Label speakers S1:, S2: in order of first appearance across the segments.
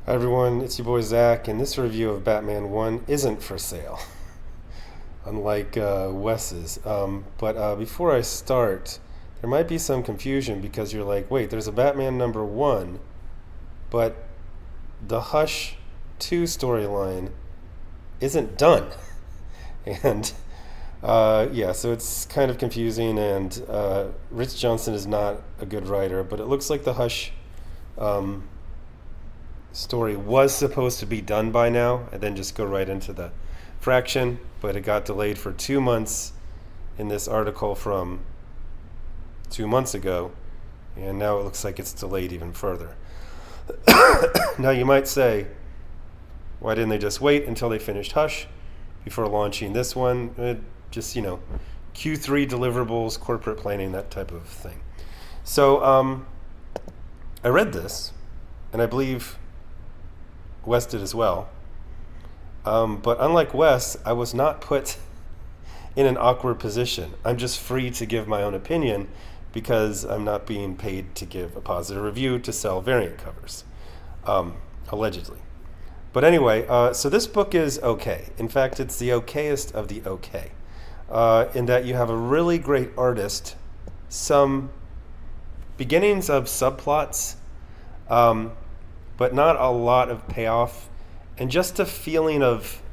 S1: Hi everyone, it's your boy Zach, and this review of Batman 1 isn't for sale, unlike Wes's. But before I start, there might be some confusion because you're like, wait, there's a Batman number 1, but the Hush 2 storyline isn't done. And yeah, so it's kind of confusing, and Rich Johnson is not a good writer, but it looks like the Hush story was supposed to be done by now and then just go right into the fraction, but it got delayed for 2 months in this article from 2 months ago, and now it looks like it's delayed even further. Now you might say, why didn't they just wait until they finished Hush before launching this one? Just, Q3 deliverables, corporate planning, that type of thing. So I read this, and I believe Wes did as well. But unlike Wes, I was not put in an awkward position. I'm just free to give my own opinion because I'm not being paid to give a positive review to sell variant covers, allegedly. But anyway, so this book is okay. In fact, it's the okayest of the okay, in that you have a really great artist, some beginnings of subplots, but not a lot of payoff, and just a feeling of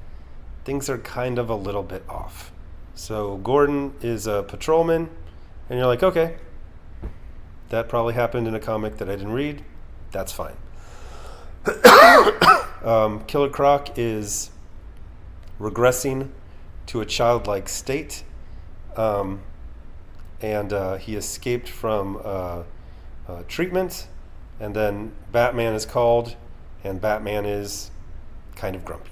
S1: things are kind of a little bit off. So Gordon is a patrolman, and you're like, okay, that probably happened in a comic that I didn't read. That's fine. Killer Croc is regressing to a childlike state, and he escaped from treatment. And then Batman is called, and Batman is kind of grumpy.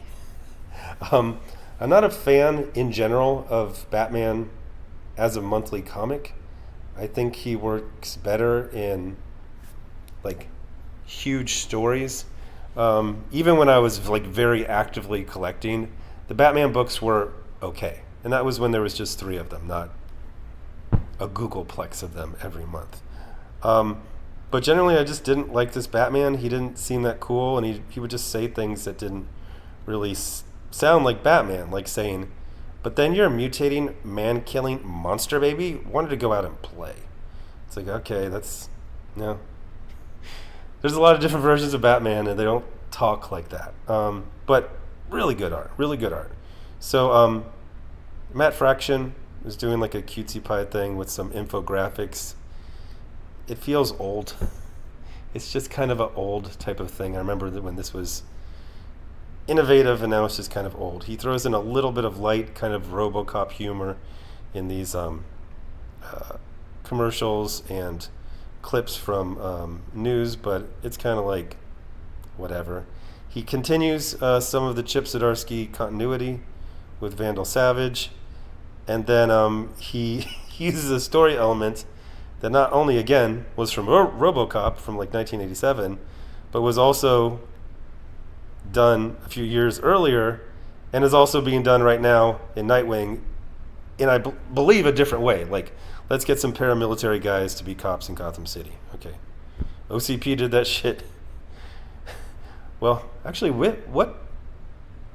S1: I'm not a fan in general of Batman as a monthly comic. I think he works better in like huge stories. Even when I was very actively collecting, the Batman books were okay, and that was when there was just 3 of them, not a Googleplex of them every month. But generally, I just didn't like this Batman. He didn't seem that cool, and he would just say things that didn't really sound like Batman, like saying, but then you're a mutating, man-killing monster baby? Wanted to go out and play. It's like, okay, that's, no. There's a lot of different versions of Batman, and they don't talk like that. But really good art, really good art. So Matt Fraction is doing like a cutesy pie thing with some infographics. It feels old. It's just kind of an old type of thing. I remember that when this was innovative, and now it's just kind of old. He throws in a little bit of light kind of RoboCop humor in these commercials and clips from news, but it's kind of like whatever. He continues some of the Chip Zdarsky continuity with Vandal Savage, and then he uses a story element that not only, again, was from RoboCop from like 1987, but was also done a few years earlier and is also being done right now in Nightwing in, I believe, a different way. Like, let's get some paramilitary guys to be cops in Gotham City. Okay. OCP did that shit. Well, actually, what?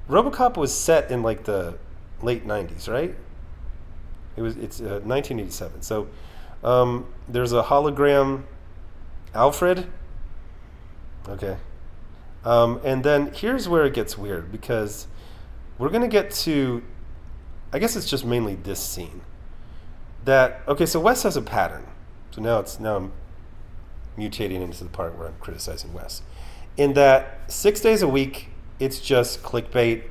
S1: RoboCop was set in like the late 90s, right? It's 1987. So there's a hologram Alfred. Okay. And then here's where it gets weird, because we're going to get to, I guess it's just mainly this scene. Okay, so Wes has a pattern. So now I'm mutating into the part where I'm criticizing Wes. In that 6 days a week, it's just clickbait.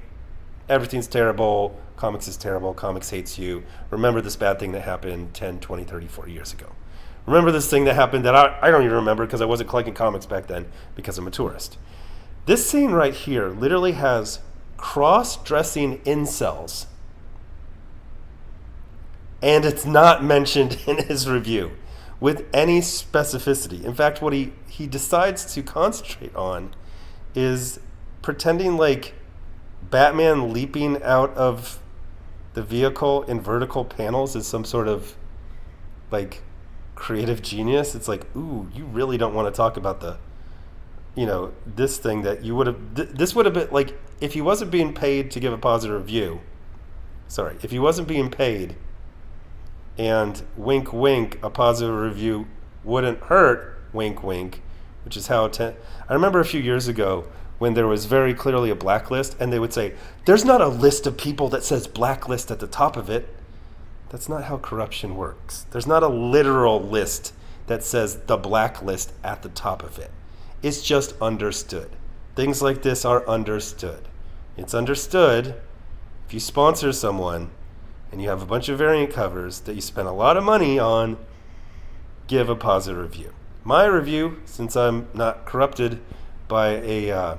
S1: Everything's terrible. Comics is terrible. Comics hates you. Remember this bad thing that happened 10, 20, 30, 40 years ago. Remember this thing that happened that I don't even remember because I wasn't collecting comics back then because I'm a tourist. This scene right here literally has cross-dressing incels, and it's not mentioned in his review with any specificity. In fact, what he decides to concentrate on is pretending like Batman leaping out of the vehicle in vertical panels is some sort of like creative genius. It's like, ooh, you really don't want to talk about the this thing that you would have, this would have been like, if he wasn't being paid to give a positive review, if he wasn't being paid, and wink wink, a positive review wouldn't hurt, wink wink, which is how I remember a few years ago when there was very clearly a blacklist, and they would say, there's not a list of people that says blacklist at the top of it. That's not how corruption works. There's not a literal list that says the blacklist at the top of it. It's just understood. Things like this are understood. It's understood if you sponsor someone and you have a bunch of variant covers that you spend a lot of money on, give a positive review. My review, since I'm not corrupted by a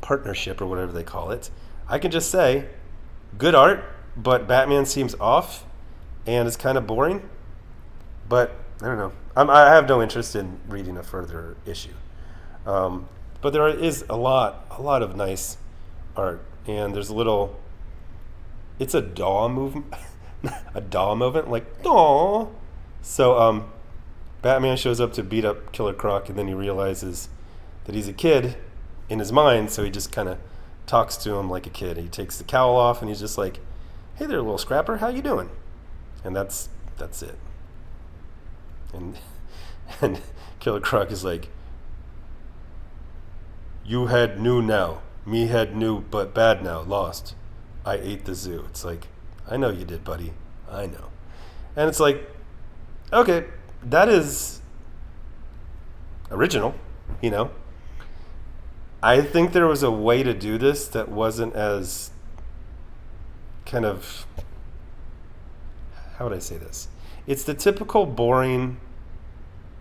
S1: partnership or whatever they call it, I can just say, good art, but Batman seems off and it's kind of boring. But I don't know. I have no interest in reading a further issue. But there is a lot of nice art, and there's it's a DAW movement, a DAW movement, like DAW. So Batman shows up to beat up Killer Croc, and then he realizes that he's a kid in his mind, so he just kind of talks to him like a kid. He takes the cowl off, and he's just like, hey there, little scrapper, how you doing? And that's it. And Killer Croc is like, you had new now, me had new but bad now, lost. I ate the zoo. It's like, I know you did, buddy. I know. And it's like, okay, that is original, I think there was a way to do this that wasn't as kind of, how would I say this? It's the typical boring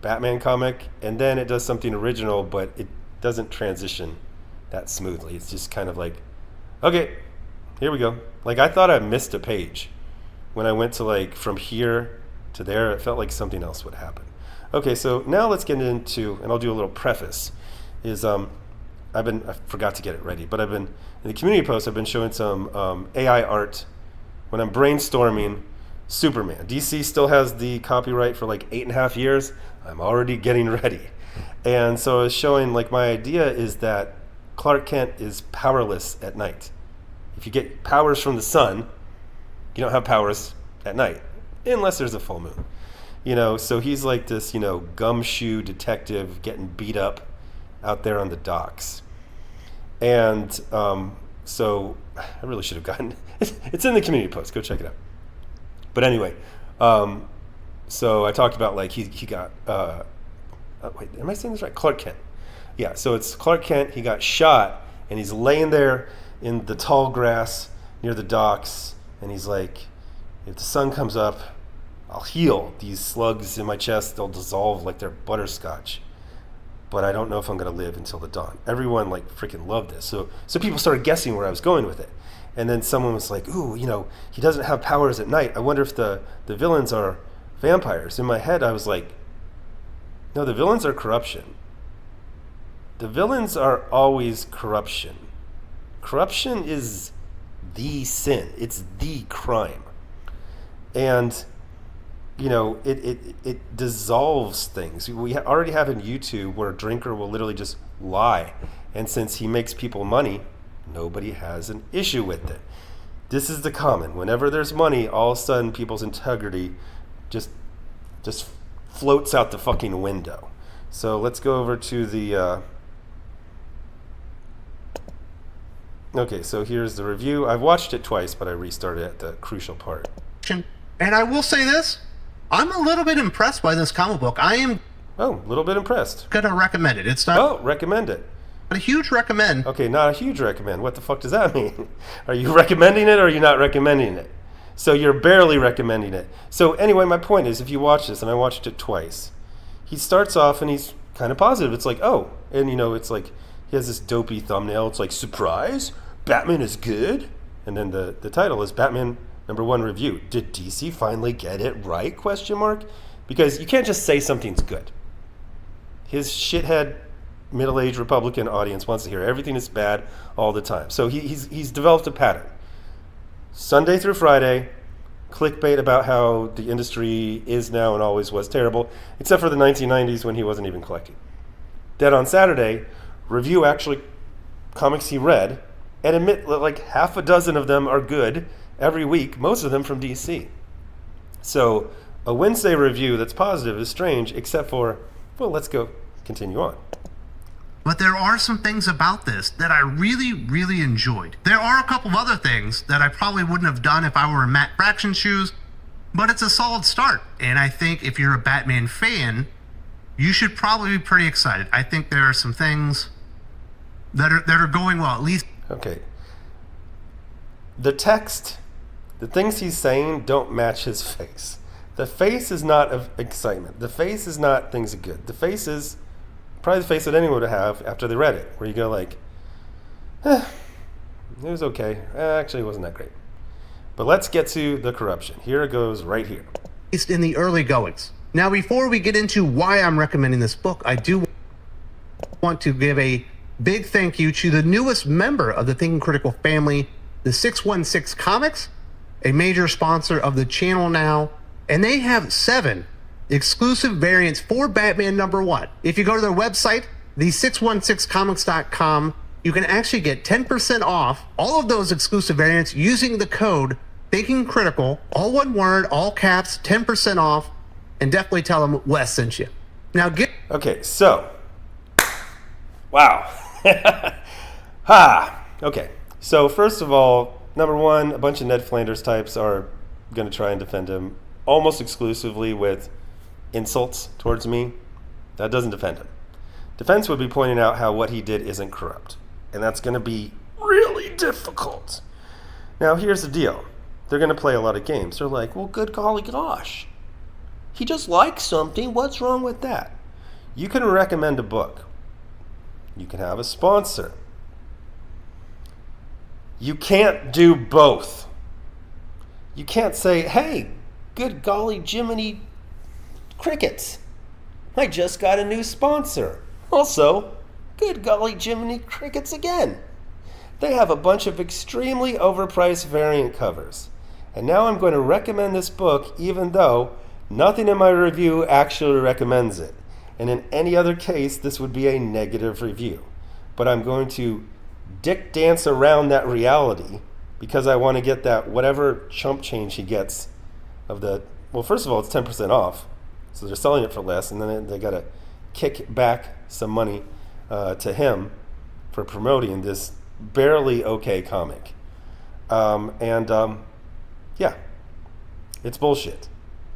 S1: Batman comic, and then it does something original, but it doesn't transition that smoothly. It's just kind of like, okay, here we go. Like, I thought I missed a page when I went to like from here to there. It felt like something else would happen. Okay, so now let's get into, and I'll do a little preface, is I forgot to get it ready, but I've been, in the community post, I've been showing some AI art when I'm brainstorming Superman. DC still has the copyright for like 8.5 years. I'm already getting ready. And so I was showing, like, my idea is that Clark Kent is powerless at night. If you get powers from the sun, you don't have powers at night, unless there's a full moon. So he's like this, gumshoe detective getting beat up out there on the docks. And so I really should have gotten, it's in the community post, go check it out. But anyway, so I talked about, like, he got, wait, am I saying this right? Clark Kent. Yeah, so it's Clark Kent. He got shot, and he's laying there in the tall grass near the docks, and he's like, if the sun comes up, I'll heal. These slugs in my chest, they'll dissolve like they're butterscotch. But I don't know if I'm going to live until the dawn. Everyone, like, freaking loved this. So people started guessing where I was going with it. And then someone was like, ooh, he doesn't have powers at night. I wonder if the villains are vampires. In my head, I was like, no, the villains are corruption. The villains are always corruption. Corruption is the sin. It's the crime. And, it dissolves things. We already have in YouTube where a drinker will literally just lie. And since he makes people money, nobody has an issue with it. This is the common. Whenever there's money, all of a sudden people's integrity just floats out the fucking window. So let's go over to the okay, so here's the review. I've watched it twice, but I restarted at the crucial part.
S2: And I will say this, I'm a little bit impressed by this comic book. I am
S1: a little bit impressed.
S2: Gonna recommend it. It's not
S1: recommend it.
S2: A huge recommend.
S1: Okay, not a huge recommend. What the fuck does that mean? Are you recommending it or are you not recommending it? So you're barely recommending it. So anyway, my point is, if you watch this, and I watched it twice, he starts off and he's kind of positive. It's like, oh, and it's like, he has this dopey thumbnail. It's like, surprise, Batman is good. And then the title is Batman #1 review. Did DC finally get it right? ? Because you can't just say something's good. His shithead middle-aged Republican audience wants to hear everything is bad all the time. So he's developed a pattern. Sunday through Friday, clickbait about how the industry is now and always was terrible, except for the 1990s when he wasn't even collecting. Then on Saturday, review actually comics he read and admit that like half a dozen of them are good every week, most of them from DC. So a Wednesday review that's positive is strange, except for, well, let's go continue on.
S2: But there are some things about this that I really, really enjoyed. There are a couple of other things that I probably wouldn't have done if I were in Matt Fraction's shoes, but it's a solid start. And I think if you're a Batman fan, you should probably be pretty excited. I think there are some things that are going well, at least.
S1: Okay. The text, the things he's saying don't match his face. The face is not of excitement. The face is not things are good. The face is probably the face that anyone would have after they read it, where you go like, it was okay. Actually, it wasn't that great. But let's get to the corruption. Here it goes right here.
S2: At least in the early goings. Now, before we get into why I'm recommending this book, I do want to give a big thank you to the newest member of the Thinking Critical family, the 616 Comics, a major sponsor of the channel now, and they have 7 exclusive variants for Batman #1. If you go to their website, the616comics.com, you can actually get 10% off all of those exclusive variants using the code Thinking Critical, all one word, all caps, 10% off, and definitely tell them Wes sent you. Now get
S1: Okay, so wow. Okay. So first of all, #1, a bunch of Ned Flanders types are going to try and defend him almost exclusively with insults towards me. That doesn't defend him. Defense would be pointing out how what he did isn't corrupt. And that's going to be really difficult. Now, here's the deal. They're going to play a lot of games. They're like, well, good golly gosh. He just likes something. What's wrong with that? You can recommend a book. You can have a sponsor. You can't do both. You can't say, hey, good golly Jiminy Crickets, I just got a new sponsor. Also, good golly Jiminy Crickets again. They have a bunch of extremely overpriced variant covers. And now I'm going to recommend this book even though nothing in my review actually recommends it. And in any other case, this would be a negative review. But I'm going to dick dance around that reality because I want to get that whatever chump change he gets of the, well, first of all, it's 10% off. So they're selling it for less, and then they got to kick back some money to him for promoting this barely okay comic. Yeah, it's bullshit.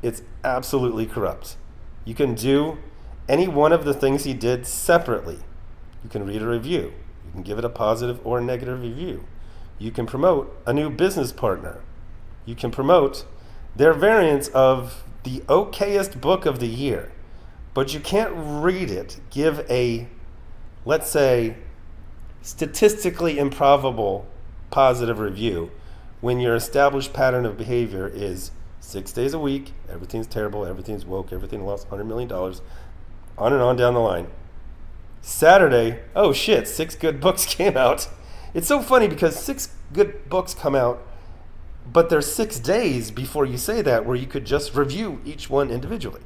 S1: It's absolutely corrupt. You can do any one of the things he did separately. You can read a review. You can give it a positive or a negative review. You can promote a new business partner. You can promote their variants of the okayest book of the year. But you can't read it, give a, let's say, statistically improbable positive review when your established pattern of behavior is 6 days a week, everything's terrible, everything's woke, everything lost $100 million, on and on down the line. Saturday, oh shit, 6 good books came out. It's so funny because 6 good books come out, but there's 6 days before you say that where you could just review each one individually.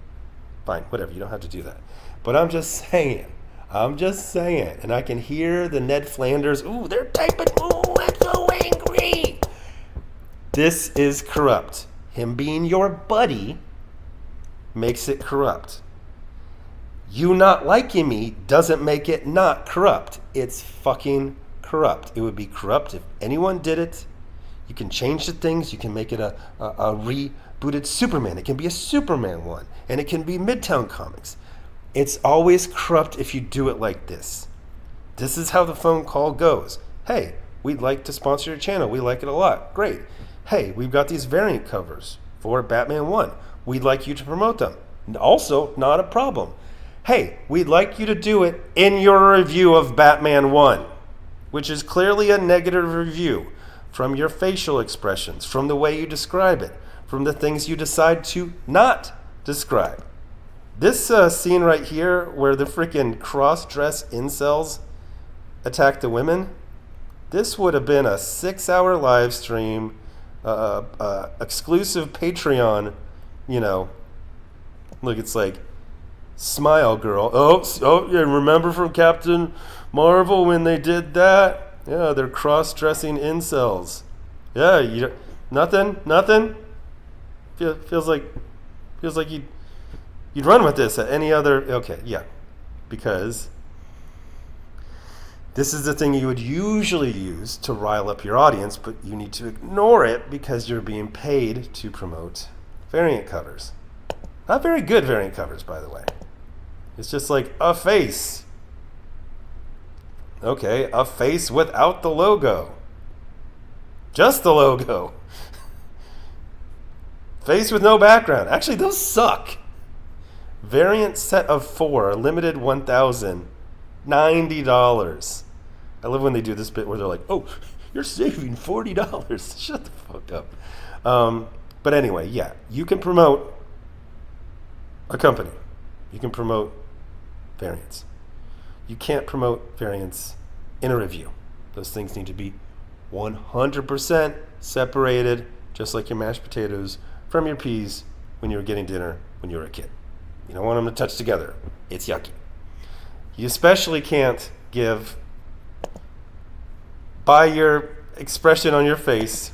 S1: Fine, whatever, you don't have to do that. But I'm just saying, and I can hear the Ned Flanders, ooh, they're typing, ooh, I'm so angry. This is corrupt. Him being your buddy makes it corrupt. You not liking me doesn't make it not corrupt. It's fucking corrupt. It would be corrupt if anyone did it. You can change the things. You can make it a rebooted Superman. It can be a Superman one. And it can be Midtown Comics. It's always corrupt if you do it like this. This is how the phone call goes. Hey, we'd like to sponsor your channel. We like it a lot. Great. Hey, we've got these variant covers for Batman 1. We'd like you to promote them. Also, not a problem. Hey, we'd like you to do it in your review of Batman 1, which is clearly a negative review from your facial expressions, from the way you describe it, from the things you decide to not describe. This scene right here where the freaking cross-dress incels attack the women, this would have been a 6-hour live stream, exclusive Patreon, look, it's like, smile girl. Oh, yeah, remember from Captain Marvel when they did that. Yeah, they're cross-dressing incels. Yeah, nothing. Feels like you'd run with this at any other. Okay, yeah, because this is the thing you would usually use to rile up your audience, but you need to ignore it because you're being paid to promote variant covers. Not very good variant covers, by the way. It's just like a face. Okay, a face without the logo. Just the logo. Face with no background. Actually, those suck. Variant set of 4, limited 1,000. $90. I love when they do this bit where they're like, oh, you're saving $40. Shut the fuck up. But anyway, yeah, you can promote a company. You can promote variants. You can't promote variants in a review. Those things need to be 100% separated, just like your mashed potatoes from your peas when you were getting dinner when you were a kid. You don't want them to touch together. It's yucky. You especially can't give, by your expression on your face,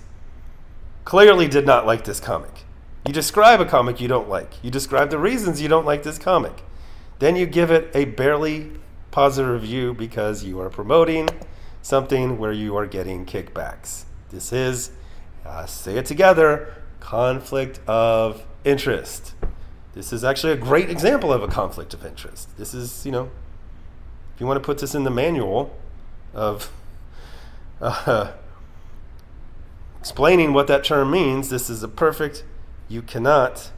S1: clearly did not like this comic. You describe a comic you don't like. You describe the reasons you don't like this comic. Then you give it a barely positive review because you are promoting something where you are getting kickbacks. This is, say it together, conflict of interest. This is actually a great example of a conflict of interest. This is, if you want to put this in the manual of explaining what that term means, this is a perfect, you cannot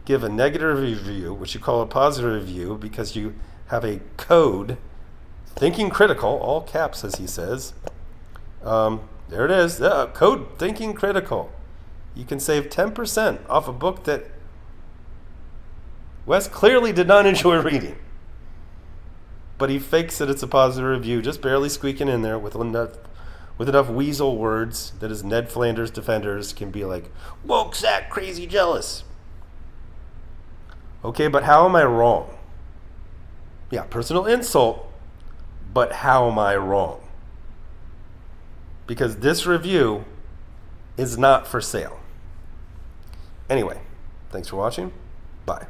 S1: give a negative review, which you call a positive review, because you have a code, thinking critical, all caps as he says. There it is, code thinking critical. You can save 10% off a book that Wes clearly did not enjoy reading. But he fakes that it's a positive review, just barely squeaking in there with enough weasel words that his Ned Flanders defenders can be like, woke sack, crazy jealous. Okay, but how am I wrong? Yeah, personal insult, but how am I wrong? Because this review is not for sale. Anyway, thanks for watching. Bye.